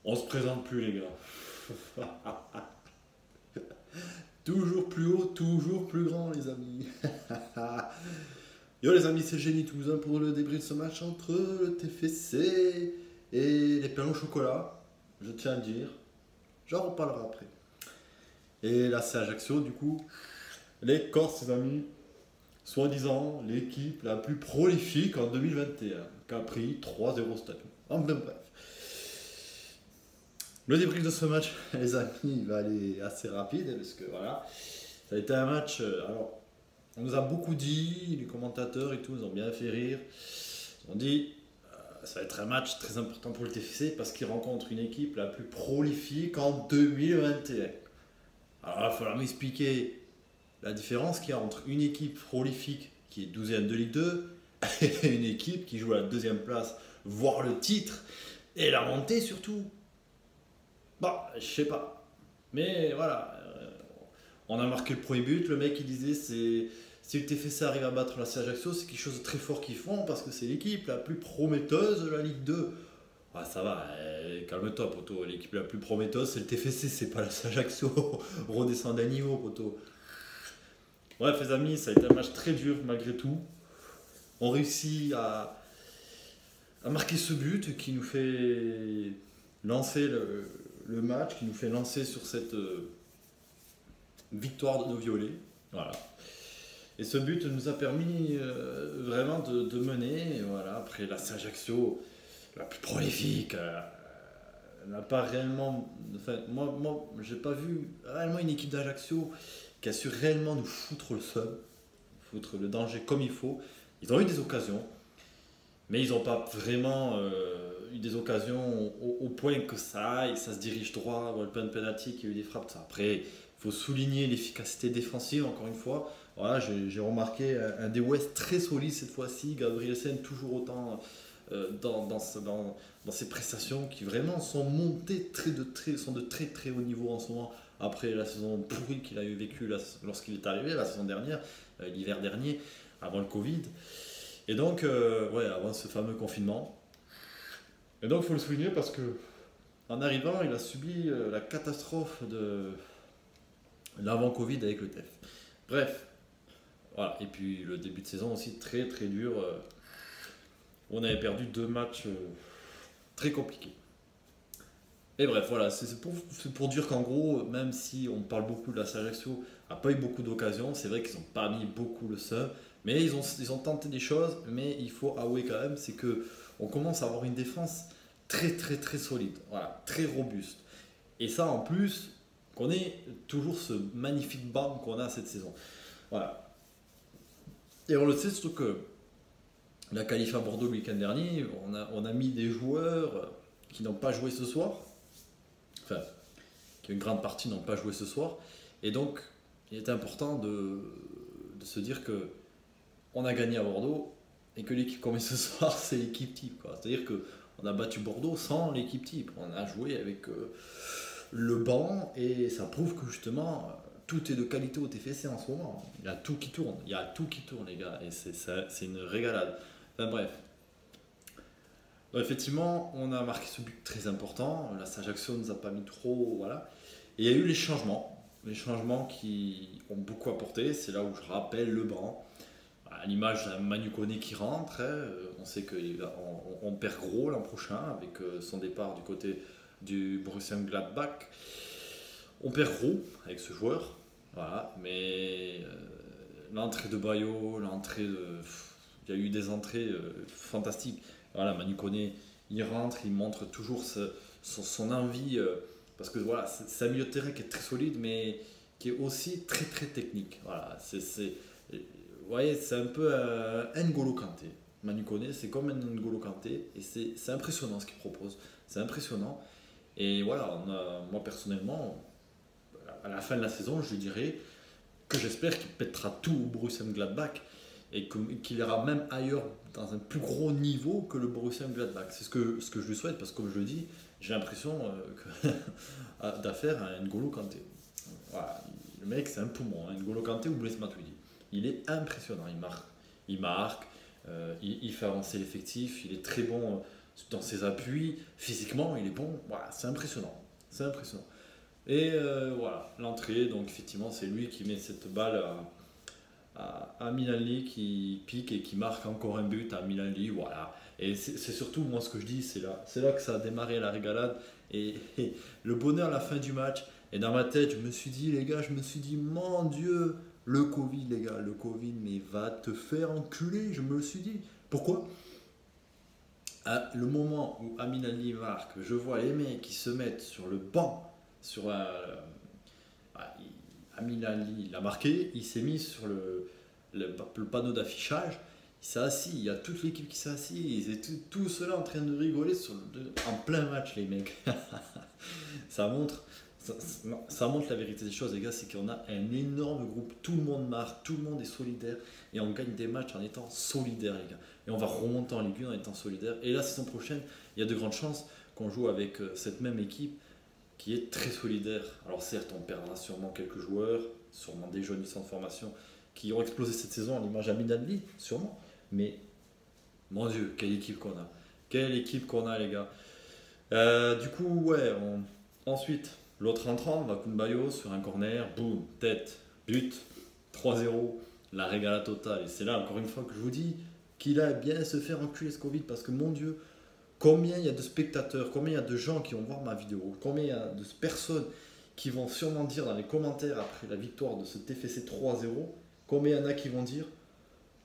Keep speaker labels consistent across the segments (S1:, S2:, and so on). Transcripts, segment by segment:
S1: On se présente plus, les gars. Toujours plus haut, toujours plus grand, les amis. Yo, les amis, c'est Génie Toulousain pour le débrief de ce match entre le TFC et les pains au chocolat. Je tiens à le dire. J'en reparlerai après. Et là, c'est Ajaccio, du coup. Les Corses, les amis, soi-disant l'équipe la plus prolifique en 2021, qui a pris 3-0 statut. Enfin bref. Le débrief de ce match, les amis, il va aller assez rapide, parce que voilà, ça a été un match. Alors, on nous a beaucoup dit, les commentateurs et tout, nous ont bien fait rire. Ils ont dit, ça va être un match très important pour le TFC parce qu'il rencontre une équipe la plus prolifique en 2021. Alors, il va falloir m'expliquer la différence qu'il y a entre une équipe prolifique qui est 12e de Ligue 2 et une équipe qui joue à la deuxième place, voire le titre, et la montée surtout. Bon, je sais pas. Mais voilà, on a marqué le premier but. Le mec il disait si le TFC arrive à battre la Ajaccio, c'est quelque chose de très fort qu'ils font parce que c'est l'équipe la plus prometteuse de la Ligue 2. Ah, ça va, calme-toi, poteau. L'équipe la plus prometteuse, c'est le TFC, c'est pas la Ajaccio. Redescend d'un niveau, poteau. Bref, les amis, ça a été un match très dur malgré tout. On réussit à marquer ce but qui nous fait lancer le match, qui nous fait lancer sur cette victoire de nos violets. Voilà. Et ce but nous a permis vraiment de mener. Et voilà, après la Ajaccio, la plus prolifique, n'a pas réellement. Enfin, moi j'ai pas vu réellement une équipe d'Ajaccio qui a su réellement nous foutre le seum, foutre le danger comme il faut. Ils ont eu des occasions, mais ils n'ont pas vraiment eu des occasions au point que ça aille, ça se dirige droit, le point de penalty, qu'il y a eu des frappes. Ça. Après, il faut souligner l'efficacité défensive, encore une fois. Voilà, j'ai remarqué un des West très solide cette fois-ci, Gabrielsen toujours autant dans ses prestations qui vraiment sont montées sont de très très haut niveau en ce moment. Après la saison pourrie qu'il a eu vécue lorsqu'il est arrivé, la saison dernière, l'hiver dernier, avant le Covid. Et donc, ouais, avant ce fameux confinement. Et donc, il faut le souligner parce que en arrivant, il a subi la catastrophe de l'avant-Covid avec le TEF. Bref, voilà. Et puis le début de saison aussi très très dur. On avait perdu 2 matchs très compliqués. Et bref, voilà, c'est pour dire qu'en gros, même si on parle beaucoup de la Ajaccio, n'a pas eu beaucoup d'occasions, c'est vrai qu'ils n'ont pas mis beaucoup le seum, mais ils ont tenté des choses, mais il faut avouer quand même, c'est que on commence à avoir une défense très très très solide, voilà, très robuste. Et ça en plus, qu'on ait toujours ce magnifique banc qu'on a cette saison. Voilà. Et on le sait surtout que la qualif à Bordeaux le week-end dernier, on a mis des joueurs qui n'ont pas joué ce soir, enfin, qui une grande partie n'ont pas joué ce soir. Et donc, il est important de se dire que on a gagné à Bordeaux et que l'équipe qu'on met ce soir, c'est l'équipe type. C'est-à-dire qu'on a battu Bordeaux sans l'équipe type. On a joué avec le banc et ça prouve que justement, tout est de qualité au TFC en ce moment. Il y a tout qui tourne. Il y a tout qui tourne, les gars. Et c'est une régalade. Enfin bref. Donc, effectivement, on a marqué ce but très important. La Ajaccio ne nous a pas mis trop. Voilà. Et il y a eu les changements. Les changements qui ont beaucoup apporté. C'est là où je rappelle le banc. À l'image d'un Manu Koné qui rentre. On sait qu'on perd gros l'an prochain avec son départ du côté du Borussia Gladbach. On perd gros avec ce joueur. Voilà. Mais l'entrée de Bayo, il y a eu des entrées fantastiques. Voilà, Manu Koné, il rentre, il montre toujours son envie, parce que voilà, c'est un milieu de terrain qui est très solide, mais qui est aussi très très technique. Voilà, vous voyez, c'est un peu un N'Golo Kanté. Manu Koné, c'est comme un N'Golo Kanté, et c'est impressionnant ce qu'il propose. C'est impressionnant. Et voilà, moi personnellement, à la fin de la saison, je dirais que j'espère qu'il pètera tout au Borussia Gladbach et qu'il ira même ailleurs dans un plus gros niveau que le Borussia Gladbach. C'est ce que je lui souhaite parce que comme je le dis, j'ai l'impression d'affaire à N'Golo Kanté. Voilà, le mec c'est un poumon, hein. N'Golo Kanté ou Blaise Matuidi. Il est impressionnant, il marque, il fait avancer l'effectif, il est très bon dans ses appuis, physiquement, il est bon. Voilà, c'est impressionnant. C'est impressionnant. Et voilà, l'entrée, donc effectivement, c'est lui qui met cette balle à Milan-Lee, qui pique et qui marque encore un but à Milan-Lee. Voilà. Et c'est surtout, moi, ce que je dis, c'est là que ça a démarré la régalade. Et le bonheur à la fin du match. Et dans ma tête, je me suis dit, les gars, mon Dieu, le Covid, les gars, le Covid, mais va te faire enculer. Je me le suis dit. Pourquoi? Le moment où Amin Ali marque, je vois les mecs qui se mettent sur le banc, Amin Ali, il a marqué, il s'est mis sur le panneau d'affichage, il s'est assis, il y a toute l'équipe qui s'est assise, ils étaient tout cela en train de rigoler en plein match, les mecs. ça montre, ça montre la vérité des choses, les gars, c'est qu'on a un énorme groupe, tout le monde marque, tout le monde est solidaire, et on gagne des matchs en étant solidaires, les gars. Et on va remonter en Ligue 1 en étant solidaire. Et la saison prochaine, il y a de grandes chances qu'on joue avec cette même équipe qui est très solidaire. Alors certes, on perdra sûrement quelques joueurs, sûrement des jeunes du centre de formation qui ont explosé cette saison à l'image d'Amin Ali, sûrement. Mais mon Dieu, quelle équipe qu'on a. Quelle équipe qu'on a, les gars. Du coup, ouais, ensuite, l'autre entrant, Bakumbayo sur un corner, boum, tête, but, 3-0, la régala totale. Et c'est là, encore une fois, que je vous dis qu'il a bien se faire enculer ce Covid, parce que mon Dieu, combien il y a de spectateurs, combien il y a de gens qui vont voir ma vidéo, combien il y a de personnes qui vont sûrement dire dans les commentaires après la victoire de ce TFC 3-0, combien il y en a qui vont dire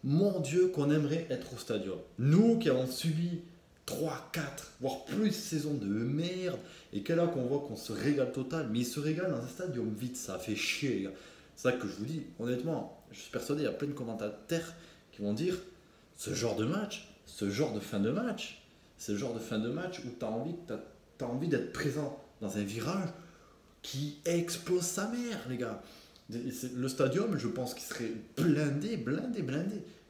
S1: mon Dieu qu'on aimerait être au stadium. Nous qui avons subi 3, 4, voire plus saisons de merde, et qu'est là qu'on voit qu'on se régale total, mais ils se régalent dans un stadium vide, ça fait chier les gars. C'est ça que je vous dis, honnêtement, je suis persuadé, il y a plein de commentateurs qui vont dire ce genre de match, ce genre de fin de match, c'est le genre de fin de match où tu as envie d'être présent dans un virage qui explose sa mère, les gars. Le stadium, je pense qu'il serait blindé.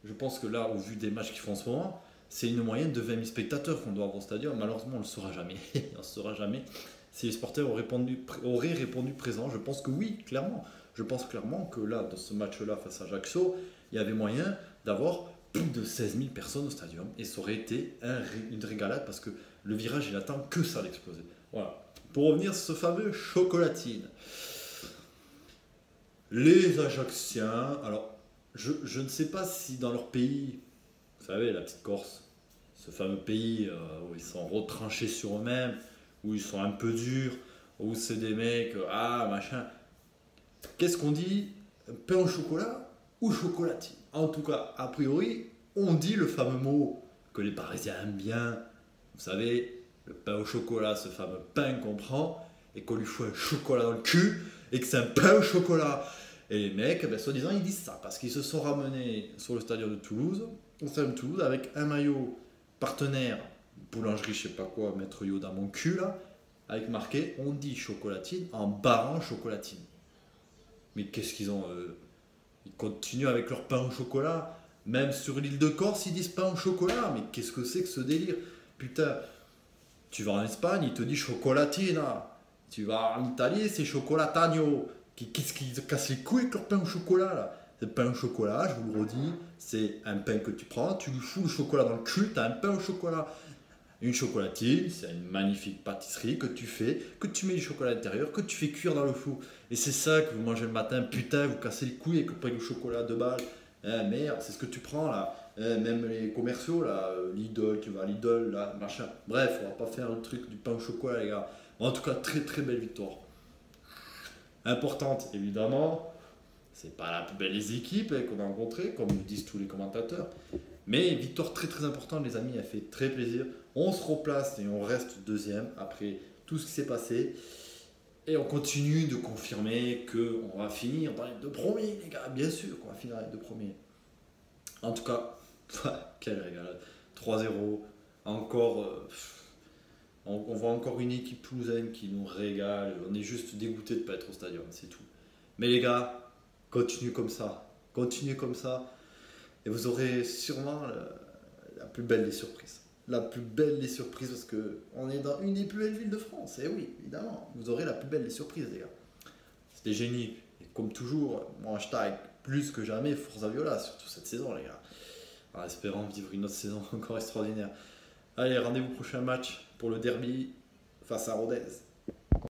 S1: Je pense que là, au vu des matchs qu'ils font en ce moment, c'est une moyenne de 20 000 spectateurs qu'on doit avoir au stadium. Malheureusement, on ne le saura jamais. On ne saura jamais si les supporters auraient répondu présent. Je pense que oui, clairement. Je pense clairement que là, dans ce match-là face à Ajaccio, il y avait moyen d'avoir plus de 16 000 personnes au stadium. Et ça aurait été une régalade parce que le virage, il attend que ça d'exploser. Voilà. Pour revenir sur ce fameux chocolatine. Les Ajacciens, alors je ne sais pas si dans leur pays, vous savez, la petite Corse, ce fameux pays où ils sont retranchés sur eux-mêmes, où ils sont un peu durs, où c'est des mecs, machin. Qu'est-ce qu'on dit? Pain au chocolat ou chocolatine? En tout cas, a priori, on dit le fameux mot que les Parisiens aiment bien. Vous savez, le pain au chocolat, ce fameux pain qu'on prend et qu'on lui fout un chocolat dans le cul et que c'est un pain au chocolat. Et les mecs, soi-disant, ils disent ça parce qu'ils se sont ramenés sur le stadium de Toulouse, au stadium de Toulouse, avec un maillot partenaire, boulangerie, je sais pas quoi, Maître Yo dans mon cul là, avec marqué on dit chocolatine en barrant chocolatine. Mais qu'est-ce qu'ils ont ils continuent avec leur pain au chocolat. Même sur l'île de Corse, ils disent pain au chocolat. Mais qu'est-ce que c'est que ce délire? Putain, tu vas en Espagne, ils te disent chocolatina. Tu vas en Italie, c'est chocolatagno. Qu'est-ce qu'ils te cassent les couilles avec leur pain au chocolat là? Le pain au chocolat, je vous le redis, c'est un pain que tu prends, tu lui fous le chocolat dans le cul, tu as un pain au chocolat. Une chocolatine, c'est une magnifique pâtisserie que tu fais, que tu mets du chocolat à l'intérieur, que tu fais cuire dans le four. Et c'est ça que vous mangez le matin, putain, vous cassez les couilles avec le pain au chocolat de balle. Merde, c'est ce que tu prends là. Même les commerciaux là, Lidl, tu vas à Lidl, là, machin. Bref, on va pas faire le truc du pain au chocolat, les gars. En tout cas, très très belle victoire. Importante, évidemment. C'est pas la plus belle des équipes qu'on a rencontrées, comme le disent tous les commentateurs. Mais victoire très très importante, les amis, elle fait très plaisir. On se replace et on reste deuxième après tout ce qui s'est passé. Et on continue de confirmer qu'on va finir dans les deux premiers, les gars. Bien sûr qu'on va finir dans les deux premiers. En tout cas, quel régal. 3-0. Encore, on voit encore une équipe toulousaine qui nous régale. On est juste dégoûté de ne pas être au stadium, c'est tout. Mais les gars, continuez comme ça. Continuez comme ça. Et vous aurez sûrement la plus belle des surprises. La plus belle des surprises parce qu'on est dans une des plus belles villes de France. Et oui, évidemment, vous aurez la plus belle des surprises, les gars. C'était génial. Et comme toujours, mon hashtag plus que jamais Forza Viola, surtout cette saison, les gars. En espérant vivre une autre saison encore extraordinaire. Allez, rendez-vous prochain match pour le derby face à Rodez.